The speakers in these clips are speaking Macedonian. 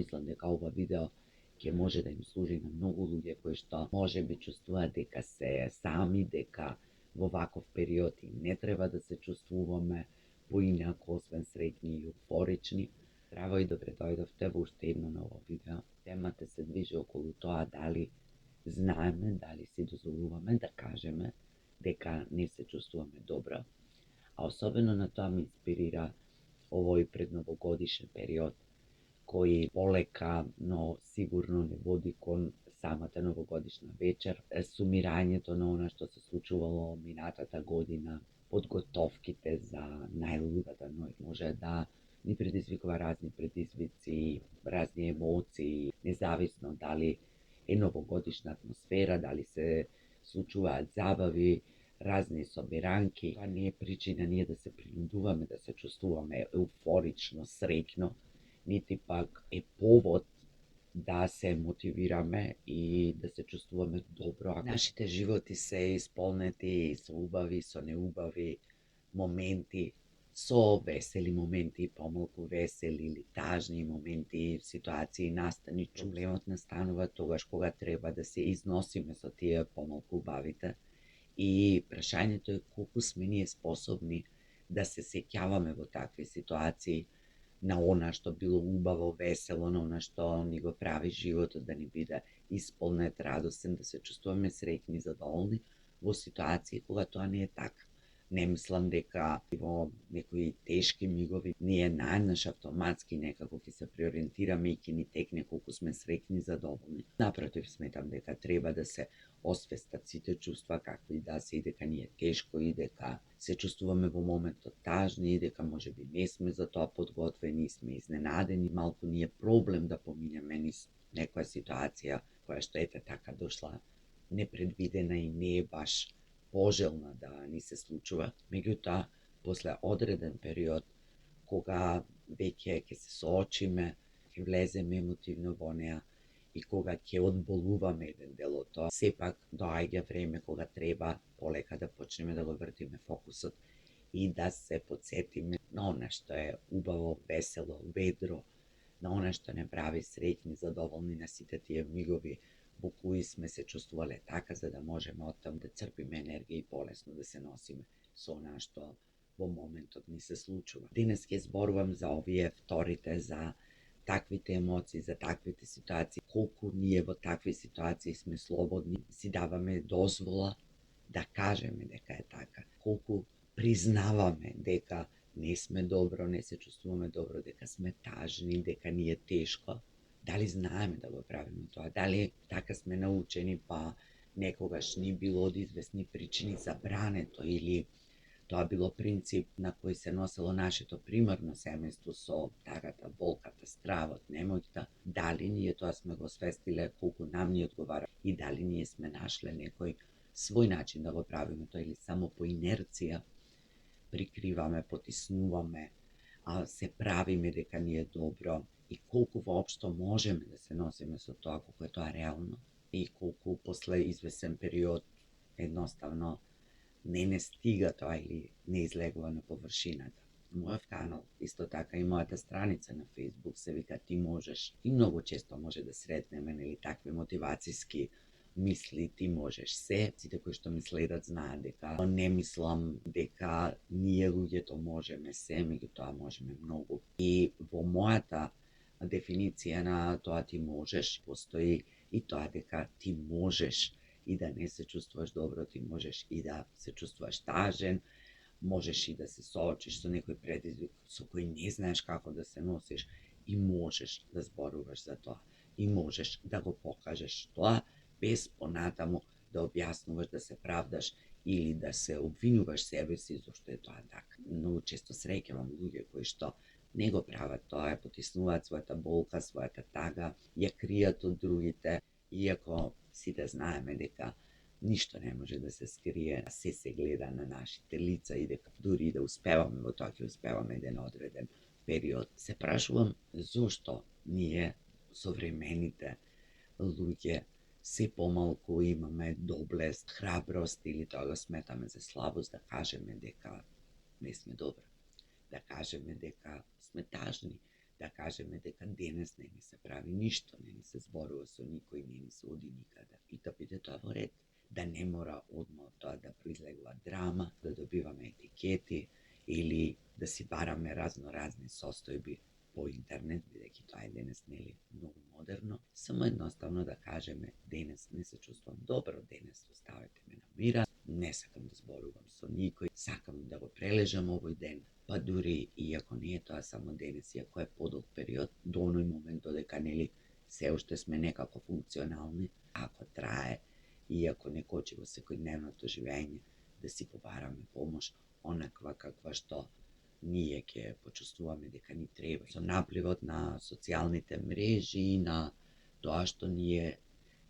мислам дека ова видео ќе може да им служи на многу луѓе кои што може би чувствуваат дека се сами, дека во ваков период и не треба да се чувствуваме поинаку освен среќни и еуфорични. Здраво и добре дојдовте во уште едно ново видео. Темата се движи околу тоа дали знаеме, дали си дозволуваме да кажеме дека не се чувствуваме добро. А особено на тоа ме инспирира овој предновогодишен период, кој полека, но сигурно не води кон самата новогодишна вечер. Сумирањето на она што се случувало минатата година, подготовките за најлудата ноќ може да ни предизвикува разни предизвици, разни емоции, независно дали е новогодишна атмосфера, дали се случуваат забави, разни собиранки. Тоа не е причина ние да се принудуваме да се чувствуваме еуфорично, среќно, нити пак е повод да се мотивираме и да се чувствуваме добро. Нашите животи се исполнети со убави, со неубави моменти, со весели моменти, помалку весели или тажни моменти, ситуации настани. Проблемот настанува тогаш кога треба да се износиме со тие помалку убавите. И прашањето е колку сме ние способни да се сеќаваме во такви ситуации на она што било убаво, весело, на она што ни го прави животот да ни биде исполнет, радосен, да се чувствуваме среќни, задоволни во ситуации кога тоа не е така. Не мислам дека во некои тешки мигови ние најнаш автоматски некако ќе се преориентираме и ќе ни текне колку сме среќни и задоволни. Напротив, сметам дека треба да се освестат сите чувства какви да се и дека ни е тешко и дека се чувствуваме во моментот тажни и дека можеби не сме за тоа подготвени, сме изненадени, малку ни е проблем да поминеме низ некоја ситуација која што ете така дошла непредвидена и не е баш пожелна да ни се случува. Меѓутоа, после одреден период, кога веќе ќе се соочиме, ќе влеземе емотивно во неа и кога ќе одболуваме еден дел од тоа, сепак доаѓа време кога треба полека да почнеме да го вртиме фокусот и да се потсетиме на она што е убаво, весело, ведро, на она што не прави среќни, задоволни на сите тие мигови во кои сме се чувствувале така, за да можеме оттам да црпиме енергија и полесно да се носиме со она што во моментот ни се случува. Денес ќе зборувам за овие вторите, за таквите емоции, за таквите ситуации, колку ние во такви ситуации сме слободни, си даваме дозвола да кажеме дека е така, колку признаваме дека не сме добро, не се чувствуваме добро, дека сме тажни, дека ни е тешко. Дали знаеме да го правиме тоа? Дали така сме научени, па некогаш ни било од известни причини забрането или тоа било принцип на кој се носело нашето примарно семејство со тагата, болката, стравот, немоќта? Дали ние тоа сме го свестиле колку нам ни одговара и дали ние сме нашле некој свој начин да го правиме тоа или само по инерција прикриваме, потиснуваме, а се правиме дека ни е добро и колку воопшто можеме да се носиме со тоа, колку е тоа реално и колку после извесен период едноставно не стига тоа или не излегува на површината. Мојот канал, исто така и мојата страница на Facebook се вика Ти можеш. И многу често може да сретнеме нели такви мотивацијски мисли, ти можеш се. Сите кои што ме следат знаат дека не мислам дека ние луѓето можеме се, меѓутоа можеме многу. И во мојата дефиниција на тоа ти можеш постои и тоа дека ти можеш и да не се чувствуваш добро, ти можеш и да се чувствуваш тажен, можеш и да се соочиш со некој предизвик со кој не знаеш како да се носиш и можеш да зборуваш за тоа и можеш да го покажеш тоа без понатаму да објаснуваш, да се правдаш или да се обвинуваш себе си зашто е тоа така. Многу често среќавам луѓе кои што не го прават тоа, потиснуваат својата болка, својата тага, ја кријат од другите, иако сите знаеме дека ништо не може да се скрие, се гледа на нашите лица и дека дури да успеваме во тоа, ќе успеваме еден одреден период. Се прашувам зошто ние, современите луѓе, се помалку имаме доблест, храброст или тоа го сметаме за слабост да кажеме дека не сме добри, да кажеме дека сме тажни, да кажеме дека денес не ни се прави ништо, не ни се зборува со никој, не ни се оди никаде. И да биде тоа во ред. Да не мора одма од тоа да произлегува драма, да добиваме етикети или да си бараме разни состојби по интернет, бидејќи тоа е денес нели многу модерно. Само едноставно да кажеме денес не се чувствувам добро, денес оставете ме на мира, не сакам да зборувам со никој, сакам да го прележам овој ден, па дури иако не е тоа само денес, иако е подолг период, до оној момент додека нели се уште сме некако функционални, ако трае, иако не кочи во секојдневното живење, да си побараме помош, онаква каква што ние ќе почувствуваме дека ни треба. Со напливот на социјалните мрежи и на тоа што ние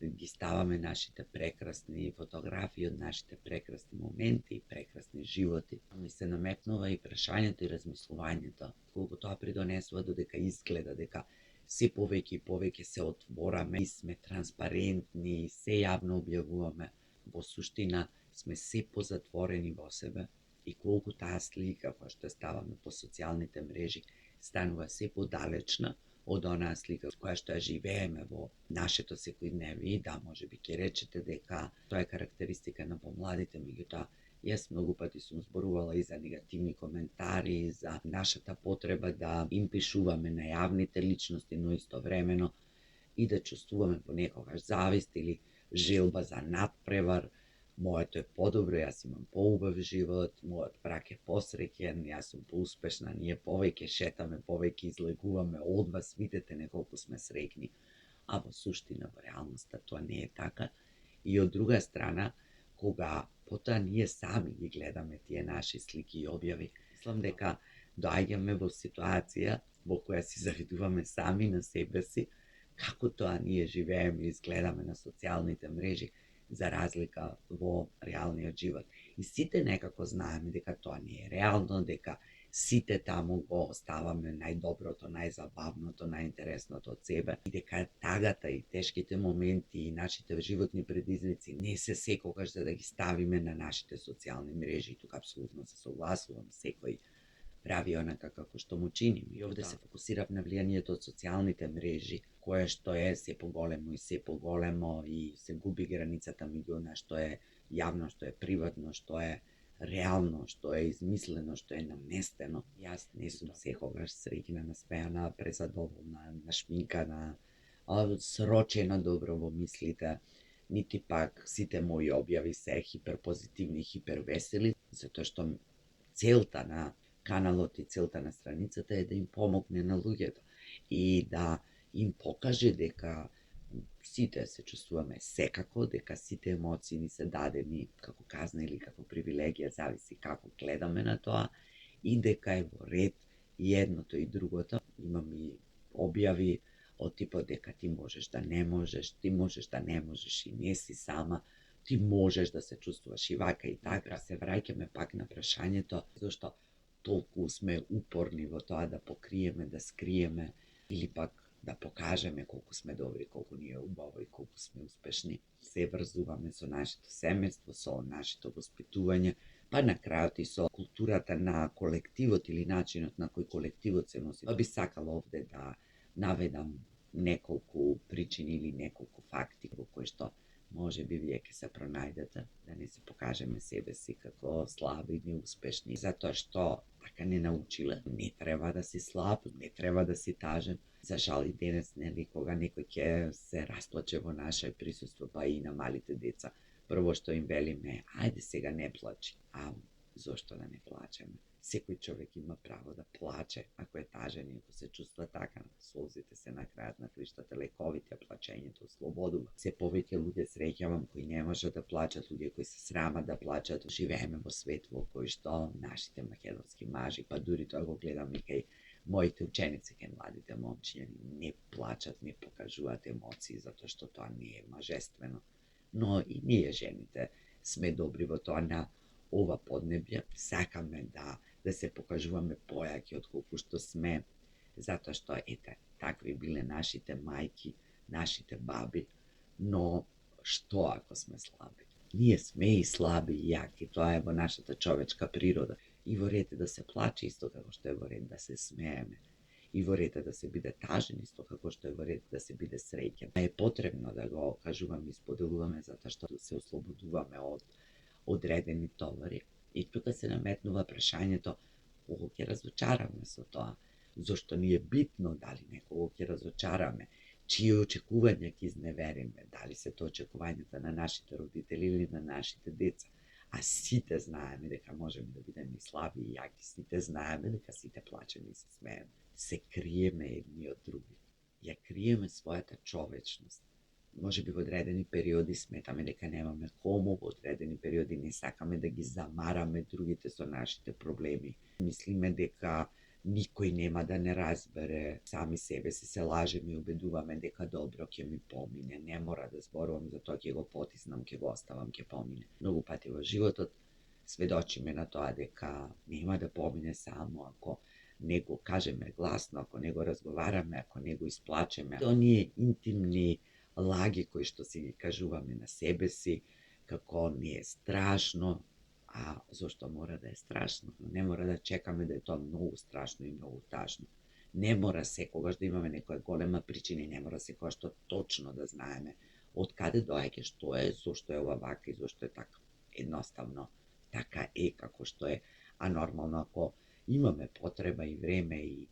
ги ставаме нашите прекрасни фотографии од нашите прекрасни моменти и прекрасни животи. Ми се наметнува и прашањето и размислувањето, колку тоа придонесува додека изгледа дека се повеќе и повеќе се отвораме и сме транспарентни, се јавно објавуваме. Во суштина сме се позатворени во себе и колку таа слика која што ставаме по социјалните мрежи станува се подалечна од онаа слика која што ја живееме во нашето секојдневие. Да, можеби ќе речете дека тоа е карактеристика на помладите, меѓутоа јас многу пати сум зборувала и за негативни коментари, за нашата потреба да им пишуваме на јавните личности, но истовремено и да чувствуваме понекогаш завист или желба за надпревар. Моето е подобро, јас имам поубав живот, мојот брак е посреќен, јас сум поуспешна, ние повеќе шетаме, повеќе излегуваме, од вас видете неколку сме среќни. А во суштина, во реалноста, тоа не е така. И од друга страна, кога потоа ние сами ги гледаме тие наши слики и објави, мислам дека доаѓаме во ситуација во која си завидуваме сами на себе си, како тоа ние живееме и изгледаме на социјалните мрежи, за разлика во реалниот живот. И сите некако знаеме дека тоа не е реално, дека сите таму го оставаме најдоброто, најзабавното, најинтересното од себе и дека тагата и тешките моменти и нашите животни предизвици не се секогаш за да ги ставиме на нашите социјални мрежи. И тука апсолутно се согласувам, секој прави онака како што му чини. И овде се фокусирав на влијанието од социјалните мрежи, кое што е се поголемо и се поголемо и се губи границата меѓу она што е јавно, што е приватно, што е реално, што е измислено, што е наместено. Јас не сум секогаш среќна, насмеана, презадоволна, нашминкана, срочена добро во мислите, нити пак сите мои објави се хиперпозитивни, хипервесели, затоа што целта на каналот и целта на страницата е да им помогне на луѓето и да им покаже дека сите се чувствуваме секако, дека сите емоции ни се дадени како казна или како привилегија, зависи како гледаме на тоа, и дека е во ред и едното и другото. Имам и објави од типот дека ти можеш да не можеш, ти можеш да не можеш и не си сама, ти можеш да се чувствуваш и вака и така. Се враќаме пак на прашањето зашто толку сме упорни во тоа да покриеме, да скриеме или пак да покажеме колку сме добри, колку ни е убаво и колку сме успешни. Се врзуваме со нашето семејство, со нашето воспитување, па на крајот и со културата на колективот или начинот на кој колективот се носи. Па би сакала овде да наведам неколку причини или неколку факти во кои што може би вие ќе се пронајдете, да не се покажеме себе си како слаби, неуспешни, затоа што така не научиле. Не треба да си слаб, не треба да си тажен. За жал и денес, нели, кога некој ќе се расплаче во наше присуство, па и на малите деца, прво што им велиме, ајде сега не плачи. А зошто да не плачеме? Секој човек има право да плаче, ако е тажен и ако се чувства така. Солзите се на крајот на криштата, лековите, плачењето ослободува. Се повеќе луѓе среќавам кои не можат да плачат, луѓе кои се срамат да плачат. Живееме во свет во кој што нашите македонски мажи, па дури тоа го гледам и кај моите ученици, кај младите момчиња, не плачат, не покажуваат емоции, затоа што тоа не е мажествено. Но и ние жените сме добри во тоа на ова поднебје, сакаме да се покажуваме појаки од колку што сме, затоа што ете, такви биле нашите мајки, нашите баби, но што ако сме слаби? Ние сме и слаби и јаки, тоа е во нашата човечка природа. И во ред е да се плаче, исто како што е во ред да се смееме. И во ред е да се биде тажен, исто како што е во ред да се биде среќен. Е потребно да го кажуваме и споделуваме затоа што се ослободуваме од одредени товари. И тука се наметнува прашањето кого ќе разочараме со тоа. Зошто ни е битно дали некого ќе разочараме, чии очекувања ќе изневериме, дали се тоа очекувањата на нашите родители или на нашите деца. А сите знаеме дека можеме да бидеме и слаби и јаки, сите знаеме дека сите плачеме и се смееме. Се криеме едни од други. Ја криеме својата човечност. Може би во одредени периоди сметаме дека немаме кому, во одредени периоди не сакаме да ги замараме другите со нашите проблеми. Мислиме дека никој нема да не разбере, сами себе се лажеме и убедуваме дека добро ќе ми помине, не мора да зборувам за тоа, ќе го потиснам, ќе го оставам, ќе помине. Многу пати во животот сведочиме на тоа дека нема да помине само ако не го кажеме гласно, ако не го разговараме, ако не го исплачеме. Оние интимни лаги кои што си ги кажуваме на себе си, како не е страшно, а зошто мора да е страшно? Не мора да чекаме да е тоа многу страшно и многу тажно. Не мора секогаш да имаме некоја голема причина и не мора секогаш што точно да знаеме од каде доаѓа, што е, зошто е ова вака и зошто е така. Едноставно, така е како што е. А нормално ако имаме потреба и време и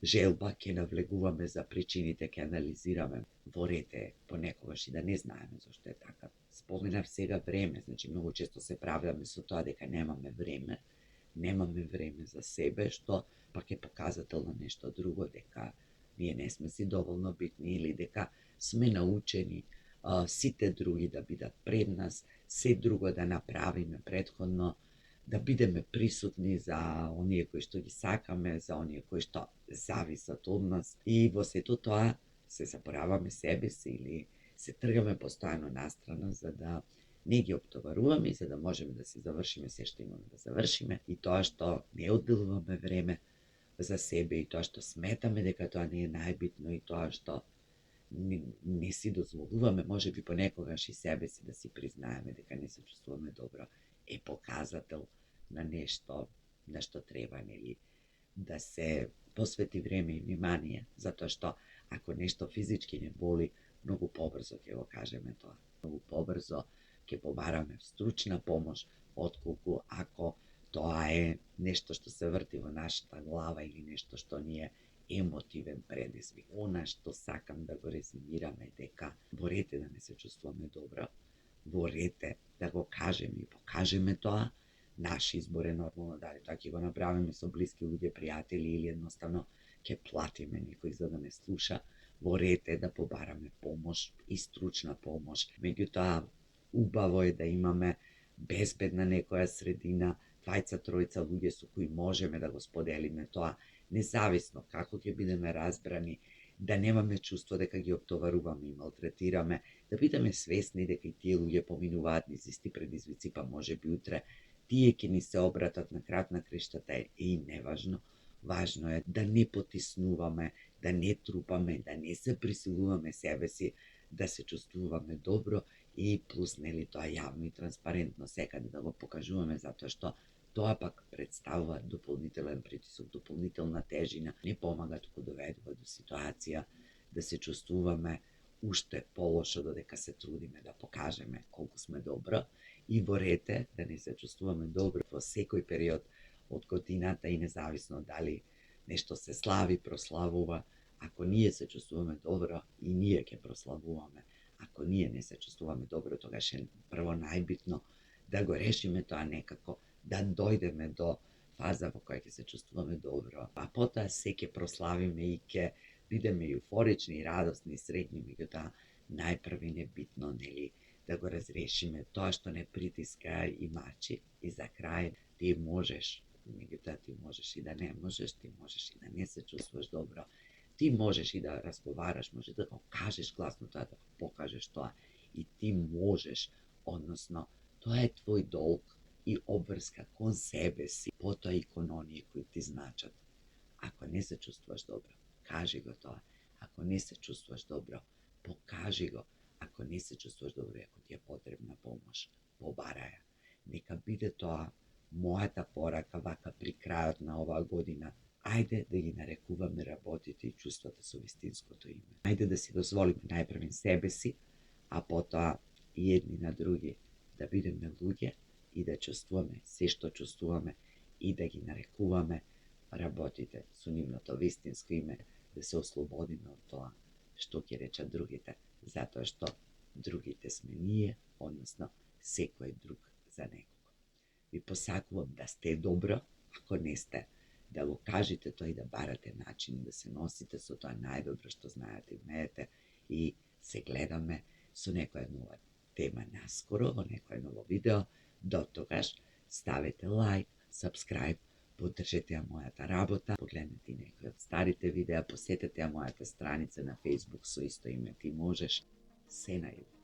желба, ќе навлегуваме за причините, ќе анализираме. Во ред е понекогаш и да не знаеме зашто е така. Споменав сега време, значи многу често се правдаме со тоа дека немаме време за себе, што пак е показател на нешто друго, дека ние не сме си доволно битни или дека сме научени сите други да бидат пред нас, се друго да направиме претходно, да бидеме присутни за оние кои што ги сакаме, за оние кои што зависат од нас. И во сето тоа се забораваме себе си или се тргаме постојано настрана за да не ги оптоваруваме и за да можеме да се завршиме се што имаме да завршиме. И тоа што не одделуваме време за себе и тоа што сметаме дека тоа не е најбитно и тоа што не си дозволуваме, може би понекогаш и себе си да си признаеме дека не се чувствуваме добро, е показател на нешто на што треба, нели, да се посвети време и внимание, затоа што ако нешто физички не боли, многу побрзо ќе го кажеме тоа. Многу побрзо ќе побараме стручна помош, отколку ако тоа е нешто што се врти во нашата глава или нешто што ни е емотивен предизвик. Она што сакам да го резимираме дека во ред е да не се чувствуваме добро, во ред е да го кажеме и покажеме тоа. Наш избор е нормално дали тоа ќе го направиме со блиски луѓе, пријатели или едноставно ќе платиме некој за да не слуша. Во ред е да побараме помош и стручна помош. Меѓутоа, убаво е да имаме безбедна некоја средина, двајца, тројца луѓе со кои можеме да го споделиме тоа, независно како ќе бидеме разбрани, да немаме чувство дека ги оптоваруваме и малтретираме, да бидеме свесни дека и тие луѓе поминуваат низ исти предизвици, па може би утре тие ќе ни се обратат на крајот на криштата е и неважно. Важно е да не потиснуваме, да не трупаме, да не се присилуваме себе си, да се чувствуваме добро и плюс нели тоа јавно и транспарентно секаде да го покажуваме, затоа што тоа пак представува дополнителен притисок, дополнителна тежина, не помага, туку доведува до ситуација да се чувствуваме уште полошо додека се трудиме да покажеме колку сме добро. И во ред е да не се чувствуваме добро во секој период од годината и независно дали нешто се слави, прославува. Ако ние се чувствуваме добро, и ние ќе прославуваме. Ако ние не се чувствуваме добро, тогаш е прво најбитно да го решиме тоа некако, да дојдеме до фаза во која ќе се чувствуваме добро, а потоа се ќе прославиме и ќе бидеме еуфорични, радосни и среќни, меѓутоа најпрви не битно, нели, да го разрешиме тоа што не притиска и мачи. И за крај, ти можеш, меѓутоа ти можеш и да не можеш, ти можеш и да не се чувствуваш добро, ти можеш и да разговараш, можеш да го кажеш гласно тоа, да го покажеш тоа, и ти можеш, односно, тоа е твој долг и обврска кон себе си, потоа и кон оние кои ти значат. Ако не се чувствуваш добро, кажи го тоа. Ако не се чувствуваш добро, покажи го. Ако не се чувствуваш добро, ако ти е потребна помош, побарај ја. Нека биде тоа мојата порака вака при крајот на оваа година, Ајде да ги нарекуваме работите и чувствата со вистинското име. Ајде да си дозволиме најпрвен себе си, а потоа и едни на други да бидеме луѓе и да чувствуваме се што чувствуваме и да ги нарекуваме работите со нивното вистинско име, да се ослободиме од тоа што ќе речат другите, затоа што другите сме ние, односно секој друг за некого. Ви посакувам да сте добро, ако не сте, да го кажете тоа и да барате начин да се носите со тоа најдобро што знаете и умеете и се гледаме со некоја нова тема наскоро во некој ново видео. До тогаш ставете лайк, subscribe, поддржете ја мојата работа, погледнете и некои од старите видеа, посетете ја мојата страница на Facebook со исто име Ти можеш. Се најубаво.